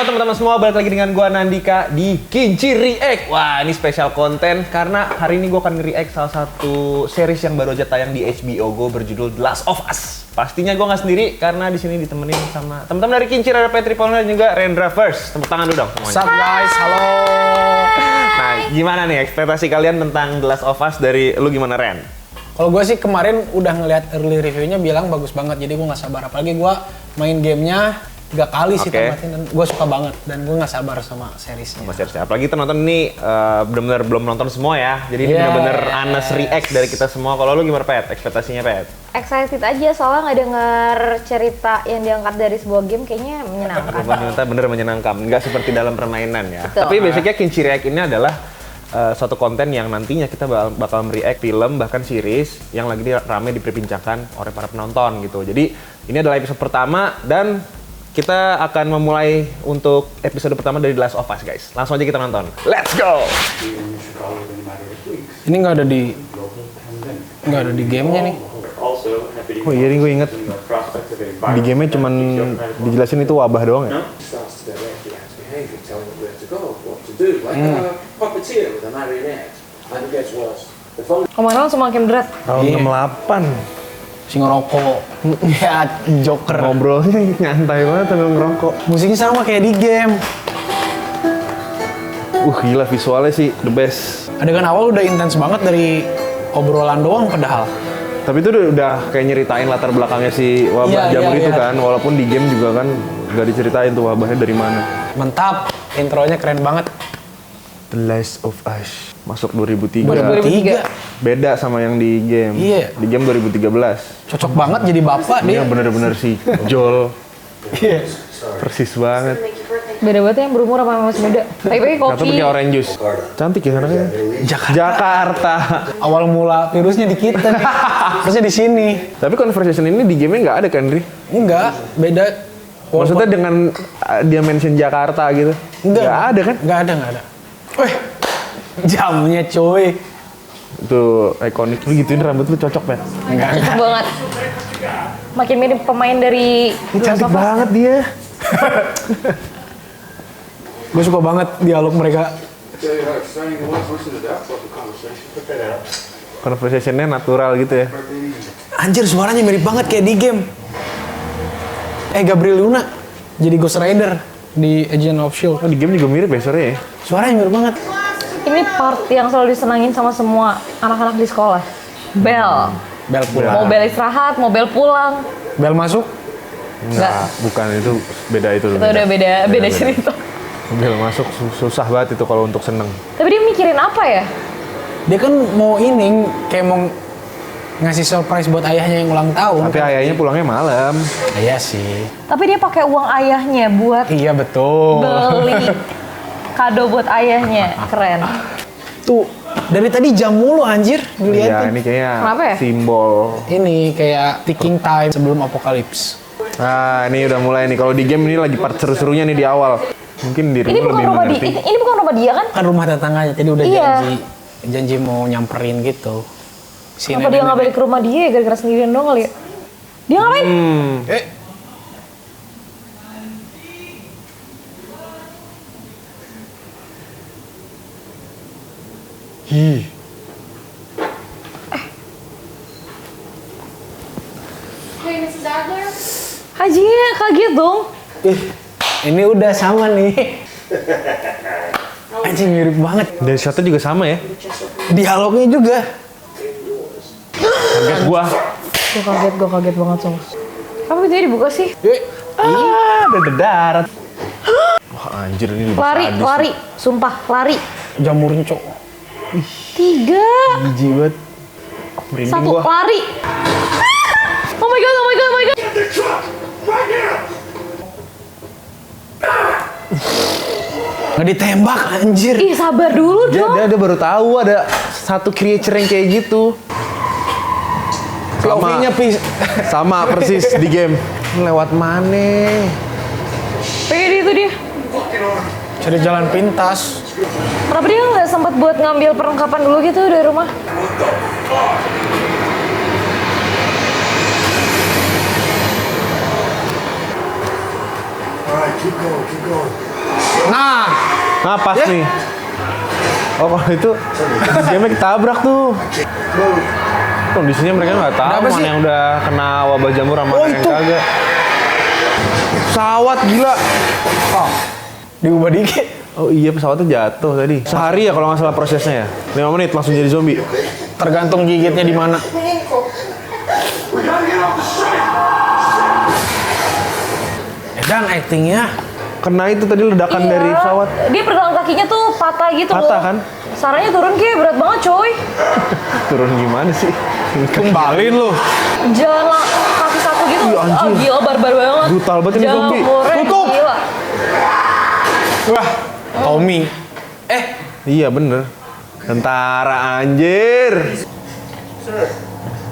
Halo teman-teman semua, balik lagi dengan gua Nandika di Kinci React. Wah, ini spesial konten karena hari ini gua akan nge-react salah satu series yang baru aja tayang di HBO Go berjudul The Last of Us. Pastinya gua nggak sendiri karena di sini ditemenin sama teman-teman dari Kinci, ada Petri Paulina dan juga Rendra First. Tepuk tangan dulu dong semuanya. What's up guys, halo. Nah, gimana nih ekspektasi kalian tentang The Last of Us dari lu gimana, Ren? Kalau gue sih kemarin udah ngeliat early reviewnya bilang bagus banget, jadi gue nggak sabar. Apalagi gue main gamenya 3 kali sih tamatin, dan gue suka banget dan gue nggak sabar sama seriesnya. Sama seriesnya. Apalagi kita nonton ini benar-benar belum nonton semua ya. Jadi ini benar-benar honest react dari kita semua. Kalau lu gimana, Pet? Ekspektasinya, Pet? Excited aja soalnya nggak denger cerita yang diangkat dari sebuah game, kayaknya menyenangkan. Ternyata bener menyenangkan, nggak seperti dalam permainan ya. Betul. Tapi basicnya Kinci React ini adalah suatu konten yang nantinya kita bakal mereact film bahkan series yang lagi rame diperbincangkan oleh para penonton gitu. Jadi ini adalah episode pertama dan kita akan memulai untuk episode pertama dari The Last of Us, guys. Langsung aja kita nonton. Let's go! Ini nggak ada di gamenya nih. Oh iya nih, gue inget di gamenya cuman dijelasin itu wabah doang ya. Kemarin semakin berat. Tahun 68. Si ngerokok. Ya, Joker. Ngobrolnya nyantai banget sambil ngerokok. Musiknya sama kayak di game. Gila visualnya sih the best. Adegan awal udah intens banget dari obrolan doang padahal. Tapi itu udah kayak nyeritain latar belakangnya si wabah jamur itu kan, walaupun di game juga kan nggak diceritain tuh wabahnya dari mana. Mantap, intronya keren banget. The Last of Us masuk 2003. 2003. Beda sama yang di game. Iya. Di game 2013. Cocok banget jadi bapak Dia dia. bener-bener si Joel. Iya. Persis banget. Beda banget yang berumur apa masih muda. Pagi-pagi Satu kopi. pakai orange juice. Cantik ya anaknya. Jakarta. Awal mula virusnya di kita nih. Terusnya di sini. Tapi conversation ini di game-nya nggak ada kan, Ri? Enggak, beda. Maksudnya dengan dia mention Jakarta gitu? Nggak ada kan? Nggak ada. Wih, jamnya cuy. Itu ikonik. Lu gituin rambut lu cocok, Pet. Cocok banget. Makin mirip pemain dari Ini cantik banget dia. Gue suka banget dialog mereka. Conversation-nya natural gitu ya. Anjir, suaranya mirip banget kayak di game. Gabriel Luna jadi Ghost Rider di Agent of S.H.I.E.L.D. Oh, di game juga mirip ya suaranya ya? Suaranya mirip banget. Ini part yang selalu disenangin sama semua anak-anak di sekolah. Bel. Bel pulang. Mau bel istirahat, mau bel pulang. Bel masuk. Enggak, bukan itu beda itu. Itu udah beda cerita. Bel masuk susah banget itu kalau untuk seneng. Tapi dia mikirin apa ya? Dia kan mau kayak mau ngasih surprise buat ayahnya yang ulang tahun. Tapi ayahnya pulangnya malam. Iya sih. Tapi dia pakai uang ayahnya buat Iya betul. beli kado buat ayahnya. Keren. Tuh, dari tadi jam mulu anjir Iya, ngeliatin. ini kayaknya Kenapa ya? simbol. Ini kayak ticking time sebelum apokalips. Nah, ini udah mulai nih. Kalau di game ini lagi part seru-serunya nih di awal. Mungkin Ini dirimu bukan lebih rumah mengerti. ini bukan rumah dia kan? Kan rumah tetangganya, jadi udah Iya. janji mau nyamperin gitu. Si Kenapa dia nggak balik ke rumah dia gara-gara sendirian dong kali ya? Dia ngapain? Hey, Mrs. Adler? Hajinya kaget dong. Ini udah sama nih. Anjing mirip banget. Dan shotnya juga sama ya. Dialognya juga. Kaget gua. Gue kaget banget sama. Kenapa pintunya dibuka sih? Ada darat. Wah, anjir ini lebih Lari, sadis. lari. Sumpah, lari. Jamurnya cok. 3, Jijik banget. Merinding 1, gua. lari. Oh my god, oh my god, oh my god. Nggak ditembak anjir. Ih, sabar dulu dong. Dia baru tahu ada satu creature yang kayak gitu. POV-nya Sama persis di game. Lewat mana? Pede itu dia. cari jalan pintas. Kenapa dia nggak sempat buat ngambil perlengkapan dulu gitu dari rumah? All right, keep going, keep going. Nah pas nih. Oh kalau itu game ketabrak tuh. Kondisinya mereka nggak tahu Kenapa mana sih? yang udah kena wabah jamur sama mana yang itu. kagak. Pesawat gila. Oh, diubah dikit. Oh iya pesawatnya jatuh tadi. Sehari ya kalau nggak salah prosesnya ya. 5 menit langsung jadi zombie. Tergantung gigitnya di mana. Dan actingnya Kena itu tadi ledakan Iya. dari pesawat. Dia pergelangan kakinya tuh patah gitu loh. Patah kan? Saranya turun kayak berat banget coy. Turun gimana sih? tumbalin lu. Jalan kaki satu gitu. Ih, anjing. Oh gila barbar banget. Brutal banget ini zombie. Jamurnya Tutup. Gila. Wah, Tommy. Iya bener. Tentara anjir.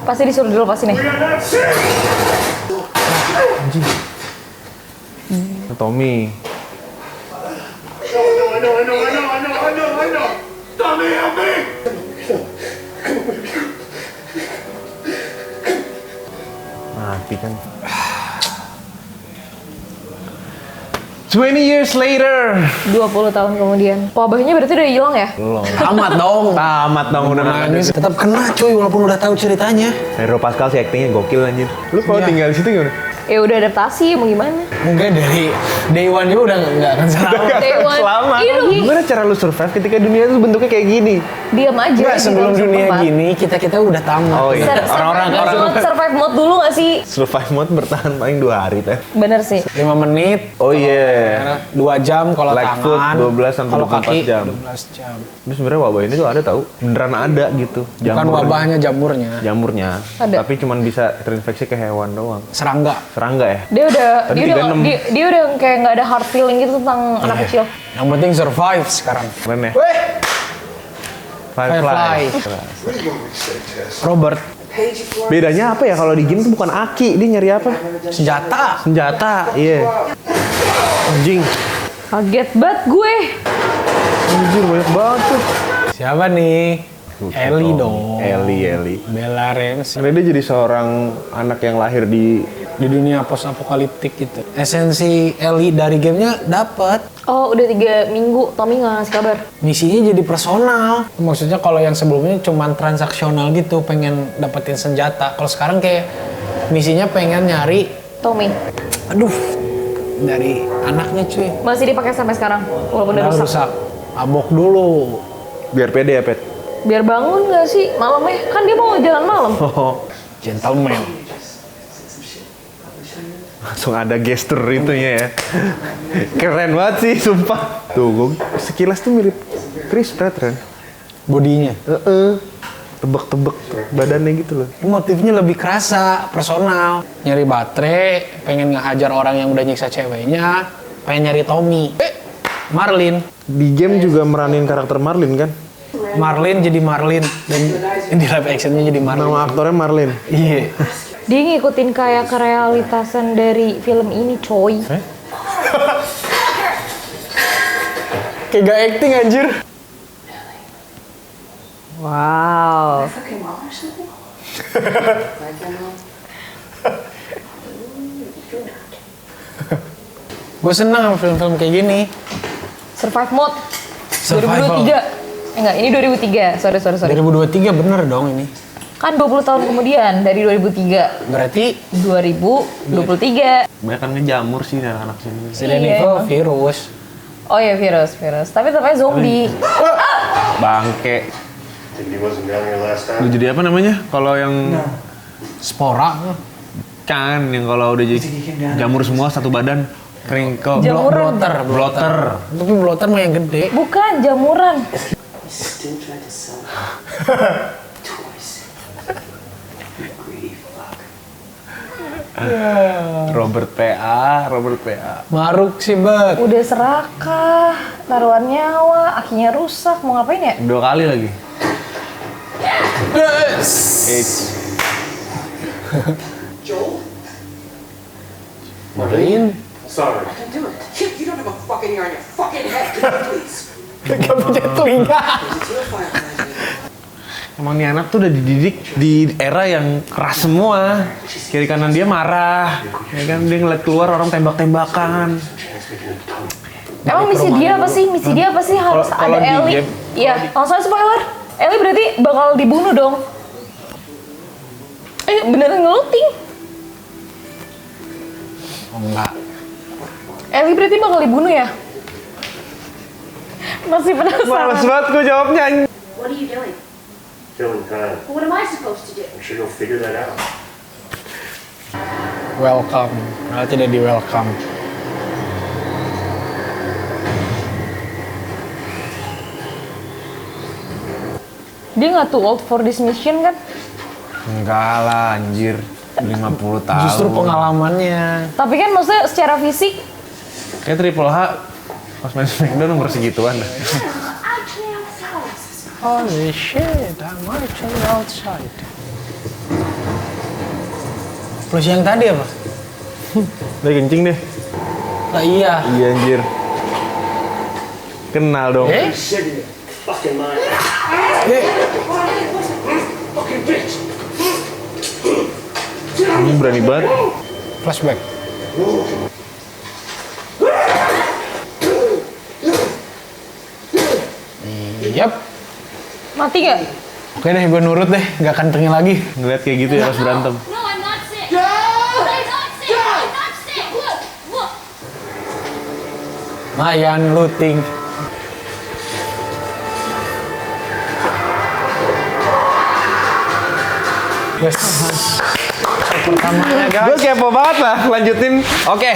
Pasti disuruh dulu pasti nih. Tommy. I know. Tommy, help me! Mati kan. 20 years later. 20 tahun kemudian. Wabahnya berarti udah hilang ya? Belum. Tamat dong. Tamat dong udah Nangis tetap kena cuy walaupun udah tahu ceritanya. Pedro Pascal sih actingnya gokil anjir. Lu kalau Iya. tinggal di situ gimana? Ya udah adaptasi mau gimana? Mungkin dari day one juga udah nggak akan selamat. Day one. Selama. Iya dong. Gimana cara lu survive ketika dunia itu bentuknya kayak gini? Diam aja. Enggak, di sebelum dalam dunia tempat. gini kita udah tamat. Oh iya. Survive mode dulu gak sih? Survive mode bertahan paling 2 hari teh. Bener sih. 5 menit, Oh iya. 2 jam kalau Like food, tangan, 12 sampai kalau 24 kaki jam. 12 jam. Ini sebenarnya wabah ini tuh ada tahu. Beneran ada gitu. Bukan wabahnya, jamurnya. Jamurnya. Ada. Tapi cuman bisa terinfeksi ke hewan doang. Serangga. Serangga ya? Dia udah Tadi dia udah 36. dia udah kayak nggak ada hard feeling gitu tentang anak kecil. Yang penting survive sekarang. Keren ya? Weh, Firefly. Robert, Bedanya apa ya kalau di game tuh bukan aki, dia nyari apa? senjata. Senjata, iya. Anjing. Kaget banget gue. Anjir banyak banget tuh. Siapa nih? Ellie dong. Ellie. Bella Ramsey. Karena dia jadi seorang anak yang lahir di Di dunia post apokaliptik gitu. Esensi Ellie dari gamenya dapat. Oh udah 3 minggu Tommy nggak ngasih kabar. Misinya jadi personal. Maksudnya kalau yang sebelumnya cuman transaksional gitu, pengen dapetin senjata. Kalau sekarang kayak misinya pengen nyari, Tommy aduh, dari anaknya cuy. masih dipakai sampai sekarang walaupun udah Udah rusak. rusak. Abok dulu. biar pede ya, Pet. Biar bangun nggak sih malamnya? Kan dia mau jalan malam. Oh, Gentleman. langsung ada gestur itunya ya. Keren banget sih, sumpah. Tuh, gue sekilas tuh mirip Chris Pratt kan. Bodinya. Tebek-tebek badannya gitu loh. Motifnya lebih kerasa, personal. Nyari baterai, pengen ngehajar orang yang udah nyiksa ceweknya, pengen nyari Tommy. Marlin. Di game juga meranin karakter Marlin kan? Marlin jadi Marlin. Dan di live actionnya jadi Marlin. Nama aktornya Marlin. Iya. Dia ngikutin kayak kerealitasan dari film ini coy. Kayak gak acting anjir. Wow. Fucking mom or something? Like your mom? Gue seneng sama film-film kayak gini. Survive mode. Survival. 2023. Enggak, ini 2003. Sorry. 2023 bener dong ini. Kan 20 tahun kemudian dari 2003. Berarti 2023. Banyak kan ngejamur sih anak-anak sini. Resident Iya, Evil emang. virus. Oh ya virus. Tapi tetapnya zombie. Bangke. Think he wasn't down here last Lu time? jadi apa namanya? Kalau yang Spora. kan yang kalau udah jadi jamur semua satu badan kering kok. Jamuran. Blotter. Tapi blotter mah yang gede. Bukan jamuran. Still trying to sell toys. You greedy fuck. Robert PA. Maruk sih, Bet. Udah serakah, taruhan nyawa, akinya rusak, mau ngapain ya? 2 kali lagi. Joel? Marlin. Sorry. Don't do it. You don't have a fucking ear on your fucking head, can you please? Gak punya telinga. It's your fireflies. Emang nih anak tuh udah dididik di era yang keras semua. Kiri kanan dia marah. Ya kan dia ngeliat keluar orang tembak-tembakan. Emang misi dia apa sih? Misi dia apa sih? Harus Kalau ada di Ellie. game- Iya, soalnya spoiler. Ellie berarti bakal dibunuh dong. Beneran ngeluting. Oh enggak. Ellie berarti bakal dibunuh ya? Masih Males penasaran. banget gue jawabnya. What are you doing? Killing time. What am I supposed to do? I'm sure you'll figure that out. Welcome. Malah tidak di welcome. Dia nggak too old for this mission kan? Enggak lah anjir. 50 tahun. Justru pengalamannya. Tapi kan maksudnya secara fisik, Kayak Triple H pas main Smackdown umur segituan dah. Holy shit, I'm actually outside. Plus yang tadi apa? Udah kencing deh. Lah iya. Iya anjir. Kenal dong. Sit in your fucking mind. Fucking bitch. Ini berani banget. Flashback. Yap. mati nggak? Oke deh, gue nurut deh. Gak kantengin lagi. Ngeliat kayak gitu ya pas berantem. No, I'm not sick. I'm not sick. I'm not sick. Look, look. Mayan looting. Guys, pertamanya Gue guys. kepo banget lah, lanjutin. Oke.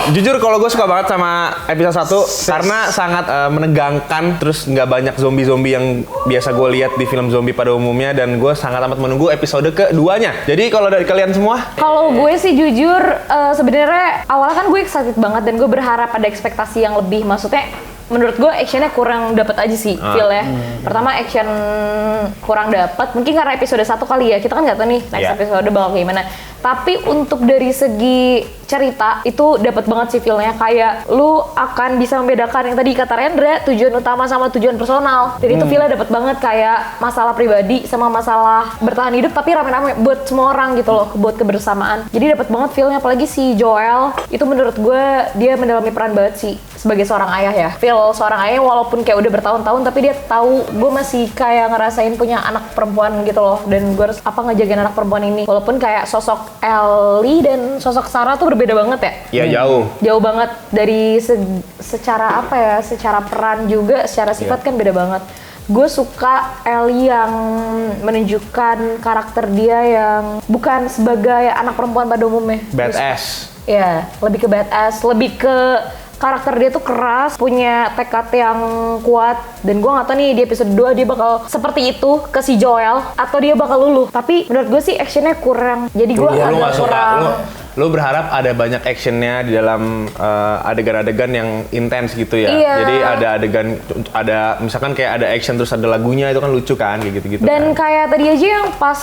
Jujur kalau gue suka banget sama episode 1 karena sangat menegangkan, terus nggak banyak zombie-zombie yang biasa gue lihat di film zombie pada umumnya, dan gue sangat amat menunggu episode keduanya. Jadi kalau dari kalian semua, Kalau gue sih jujur sebenarnya awalnya kan gue excited banget dan gue berharap ada ekspektasi yang lebih. Maksudnya menurut gue actionnya kurang dapat aja sih feel ya. Pertama action kurang dapat, mungkin karena episode 1 kali ya. Kita kan nggak tahu nih next Iya. episode bakal kayak gimana. Tapi untuk dari segi cerita itu dapat banget sih feelnya, kayak lu akan bisa membedakan yang tadi kata Rendra, tujuan utama sama tujuan personal. Jadi itu feelnya dapat banget, kayak masalah pribadi sama masalah bertahan hidup tapi rame-rame buat semua orang gitu loh, buat kebersamaan. Jadi dapat banget feelnya, apalagi si Joel itu menurut gue dia mendalami peran banget sih sebagai seorang ayah ya. Feel seorang ayah walaupun kayak udah bertahun-tahun tapi dia tahu gue masih kayak ngerasain punya anak perempuan gitu loh, dan gue harus apa ngejagain anak perempuan ini. Walaupun kayak sosok Ellie dan sosok Sarah tuh berbeda banget ya. ya jauh. Jauh banget dari secara apa ya, secara peran juga, secara sifat kan beda banget. Gue suka Ellie yang menunjukkan karakter dia yang bukan sebagai anak perempuan pada umumnya. Badass. Ya, lebih ke badass, lebih ke karakter dia tuh keras, punya tekad yang kuat, dan gue gak tau nih di episode 2 dia bakal seperti itu ke si Joel atau dia bakal luluh. Tapi menurut gue sih actionnya kurang, jadi gue Lu agak nggak suka, kurang. lu berharap ada banyak actionnya di dalam adegan-adegan yang intens gitu ya. Iya. Jadi ada adegan, ada misalkan kayak ada action terus ada lagunya, itu kan lucu kan kayak gitu-gitu. Dan kan. kayak tadi aja yang pas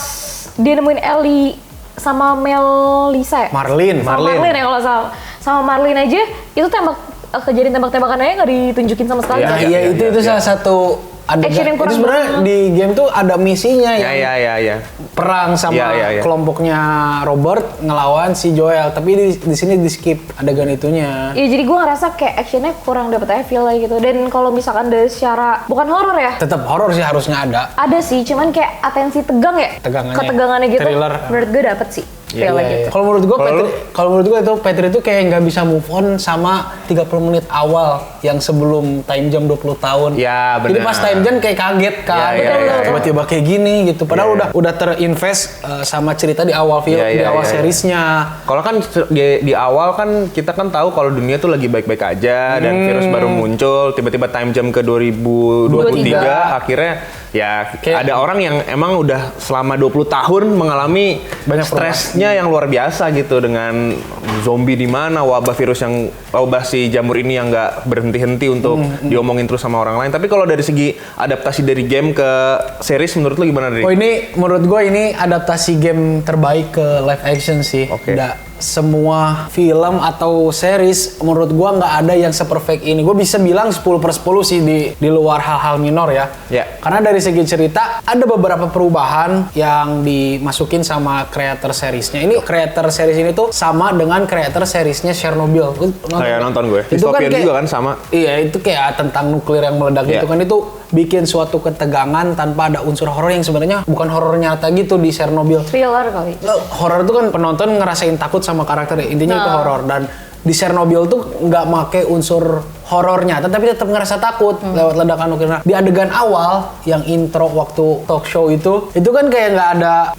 dia nemuin Ellie sama Melissa ya? Marlin. Sama Marlin ya kalau salah. Sama Marlin aja, itu kejadian tembak-tembakannya nggak ditunjukin sama sekali. Nah, kan? iya itu salah satu Action yang adegan. Itu kurang sebenarnya banget. di game tuh ada misinya Ya yang ya. perang sama Iya. kelompoknya Robert ngelawan si Joel, tapi di sini di skip adegan itunya. Iya, jadi gue ngerasa kayak actionnya kurang dapet aja feel like gitu. Dan kalau misalkan dari secara bukan horor ya, Tetap horor sih harusnya ada. ada sih, cuman kayak atensi tegang ya, Tegangannya. ketegangannya gitu. Thriller. Menurut gue dapet sih feel like gitu. Kalau menurut gua Kalau kalau menurut gua itu Petri itu kayak nggak bisa move on sama 30 menit awal yang sebelum time jump 20 tahun. Ya, Jadi benar. pas time jump kayak kaget kan. Ya, ya, ya. Tiba-tiba kayak gini gitu. Padahal Ya, ya. udah terinvest sama cerita di awal film, Ya, di ya, awal ya, ya. seriesnya. Kalau kan di awal kan kita kan tahu kalau dunia tuh lagi baik-baik aja dan virus baru muncul, tiba-tiba time jump ke 2023 akhirnya ya Kayak- ada orang yang emang udah selama 20 tahun mengalami Banyak stresnya yang luar biasa gitu dengan zombie di mana, wabah virus yang wabah si jamur ini yang nggak berhenti-henti untuk diomongin terus sama orang lain. Tapi kalau dari segi adaptasi dari game ke series menurut lu gimana, Dri? Oh ini menurut gue ini adaptasi game terbaik ke live action sih. Oke. semua film atau series menurut gua nggak ada yang seperfect ini. Gua bisa bilang 10/10 sih di luar hal-hal minor ya. Karena dari segi cerita ada beberapa perubahan yang dimasukin sama creator seriesnya. Ini creator series ini tuh sama dengan creator seriesnya Chernobyl. Kayak nonton gue. Itu kan Dystopian juga kan sama. Iya, itu kayak tentang nuklir yang meledak gitu kan, itu bikin suatu ketegangan tanpa ada unsur horor yang sebenarnya bukan horor nyata gitu di Chernobyl. Thriller kali. Horor itu kan penonton ngerasain takut sama karakter, intinya itu horor. Dan di Chernobyl tuh nggak make unsur horor nyata tapi tetap ngerasa takut lewat ledakan nuklir. Nah, di adegan awal yang intro waktu talk show itu kan kayak nggak ada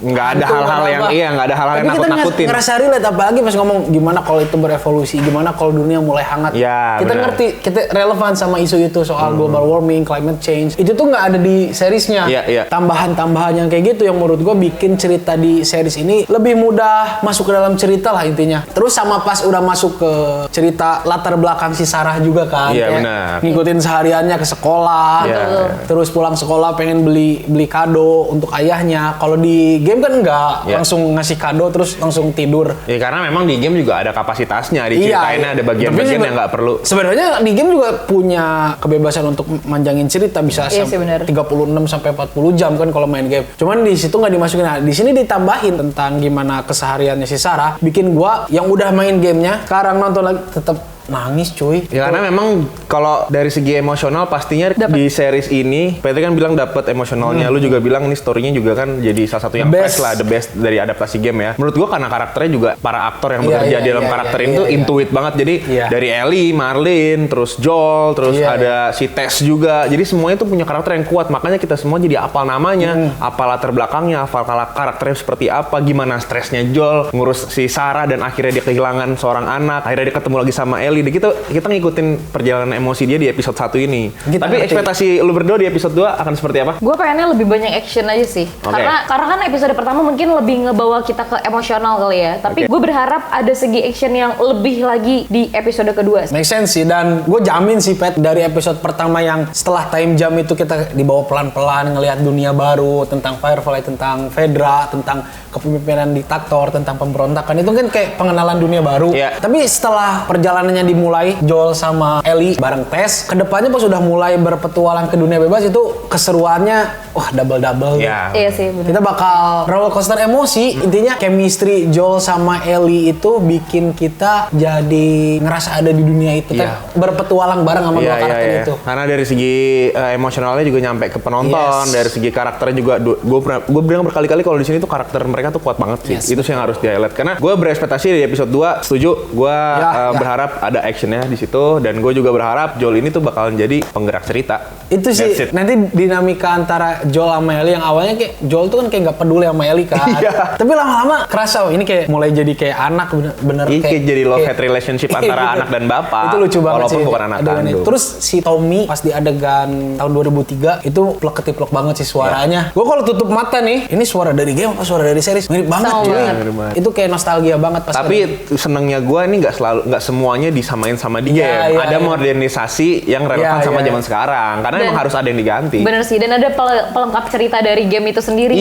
hal-hal yang nggak ada hal-hal yang nakut-nakutin. Kita ngerasa relate, apalagi pas ngomong gimana kalau itu berevolusi, gimana kalau dunia mulai hangat. Ya, kita ngerti, kita relevan sama isu itu soal global warming, climate change. Itu tuh nggak ada di seriesnya. Tambahan-tambahan yang kayak gitu yang menurut gue bikin cerita di series ini lebih mudah masuk ke dalam cerita lah intinya. Terus sama pas udah masuk ke cerita latar belakang si Sarah juga kan. Iya benar. Ngikutin sehariannya ke sekolah, terus pulang sekolah pengen beli kado untuk ayahnya. Kalau di game kan enggak, langsung ngasih kado terus langsung tidur. Ya karena memang di game juga ada kapasitasnya, diceritainnya ada bagian-bagian yang nggak perlu. Sebenarnya di game juga punya kebebasan untuk manjangin cerita, bisa sampai 36 sampai 40 jam kan kalau main game. Cuman di situ nggak dimasukin. Nah, di sini ditambahin tentang gimana kesehariannya si Sarah, bikin gua yang udah main gamenya sekarang nonton lagi tetap nangis cuy. Ya karena memang kalau dari segi emosional pastinya di series ini, Petri kan bilang dapat emosionalnya. Lu juga bilang ini story-nya juga kan jadi salah satu yang fresh lah, the best dari adaptasi game ya. Menurut gua karena karakternya juga para aktor yang bekerja di dalam karakter ini tuh intuit banget. Jadi dari Ellie, Marlene, terus Joel, terus ada si Tess juga. Jadi semuanya tuh punya karakter yang kuat. Makanya kita semua jadi apal namanya, apal latar belakangnya, apal karakternya seperti apa, gimana stresnya Joel ngurus si Sarah dan akhirnya dia kehilangan seorang anak, akhirnya dia ketemu lagi sama Ellie. Kita ngikutin perjalanan emosi dia di episode 1 ini. Tapi ekspektasi lu berdua di episode 2 akan seperti apa? Gue pengennya lebih banyak action aja sih. Karena kan episode pertama mungkin lebih ngebawa kita ke emosional kali ya. Tapi gue berharap ada segi action yang lebih lagi di episode kedua. Make sense sih, dan gue jamin sih Pet, dari episode pertama yang setelah time jump itu kita dibawa pelan-pelan ngelihat dunia baru tentang Firefly, tentang Fedra, tentang kepemimpinan diktator, tentang pemberontakan, itu kan kayak pengenalan dunia baru. Tapi setelah perjalanannya dimulai Joel sama Ellie bareng Tess, kedepannya pas sudah mulai berpetualang ke dunia bebas itu keseruannya wah double-double. Iya sih bener. Kita bakal roller coaster emosi. Intinya chemistry Joel sama Ellie itu bikin kita jadi ngerasa ada di dunia itu kan, berpetualang bareng sama dua karakter itu. Karena dari segi emosionalnya juga nyampe ke penonton, dari segi karakternya juga gue bilang berkali-kali kalau di sini tuh karakter mereka tuh kuat banget sih. Itu sih yang harus di-highlight. Karena gue berekspektasi di episode 2, setuju, gue berharap ada actionnya di situ, dan gue juga berharap Joel ini tuh bakalan jadi penggerak cerita. Itu sih nanti dinamika antara Joel sama Ellie yang awalnya kayak Joel tuh kan kayak nggak peduli sama Ellie kan. Tapi lama-lama kerasa ini kayak mulai jadi kayak anak bener kayak jadi love hate relationship antara anak dan bapak. Itu lucu banget walaupun sih. Bukan anak kandung. Terus si Tommy pas di adegan tahun 2003 itu plek-ketiplek banget sih suaranya. Gue kalau tutup mata nih, ini suara dari game apa suara dari series? Mirip banget cuy. Itu kayak nostalgia banget pas. Tapi senengnya gue ini nggak semuanya disamain sama di game. Ada modernisasi yang relevan sama zaman sekarang. Karena emang harus ada yang diganti. Bener sih, dan ada pelengkap cerita dari game itu sendiri.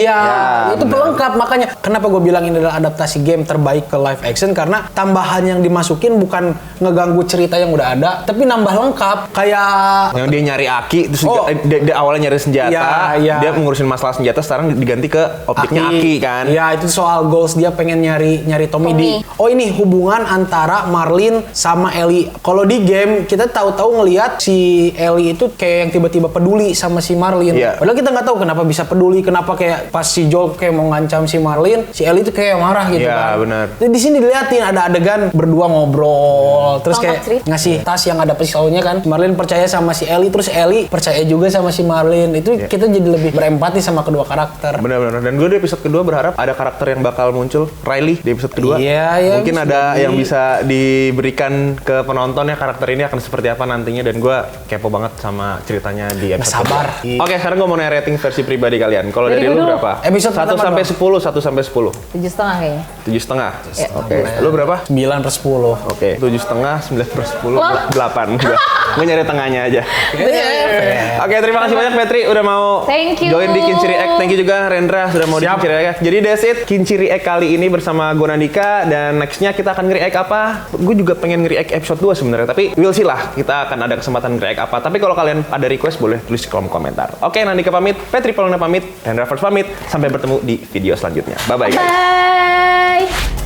Itu pelengkap. Makanya kenapa gue bilang ini adalah adaptasi game terbaik ke live action, karena tambahan yang dimasukin bukan ngeganggu cerita yang udah ada, tapi nambah lengkap. Kayak yang dia nyari Aki, terus dia awalnya nyari senjata, dia mengurusin masalah senjata, sekarang diganti ke objeknya Aki kan. Iya, itu soal goals dia pengen nyari Tommy di. Oh, ini hubungan antara Marlene sama Ellie. Kalau di game kita tahu-tahu ngelihat si Ellie itu kayak yang tiba-tiba peduli sama si Marlene. Padahal kita nggak tahu kenapa bisa peduli, kenapa kayak pas si Joel kayak mau ngancam si Marlene, si Ellie itu kayak marah gitu kan. Benar. Di sini diliatin ada adegan berdua ngobrol, terus kayak ngasih tas yang ada pisaunya kan. Marlene percaya sama si Ellie, terus Ellie percaya juga sama si Marlene. Itu kita jadi lebih berempati sama kedua karakter. Benar-benar. Dan gue di episode kedua berharap ada karakter yang bakal muncul, Riley di episode kedua. Mungkin ada yang bisa diberikan ke penonton ya karakter ini akan seperti apa nantinya, dan gue kepo banget sama ceritanya di episode. sabar. Oke, sekarang gue mau nanya rating versi pribadi kalian. Kalau Dari dari gue lu dulu. berapa? Episode 1 pertama sampai dong. 10, 1 sampai 10. 7,5 kayaknya. 7,5. Ya. Oke. Lu berapa? 9/10. Oke, 7,5, 9/10, Wah. 8. Gue nyari tengahnya aja. Oke, terima kasih banyak Petri udah mau Thank you. join di Kinci React. Thank you juga Rendra sudah mau di Siap. Kinci React. Jadi that's it, Kinci React kali ini bersama gue Nandika, dan nextnya kita akan nge-react apa? Gue juga pengen nge-react episode 2 sebenarnya, tapi we'll see lah, kita akan ada kesempatan nge-react apa. Tapi kalau kalian ada request boleh tulis di kolom komentar. Oke, Nandika pamit, Petri Polona pamit, Rendra first pamit. Sampai bertemu di video selanjutnya. Bye-bye guys. Bye.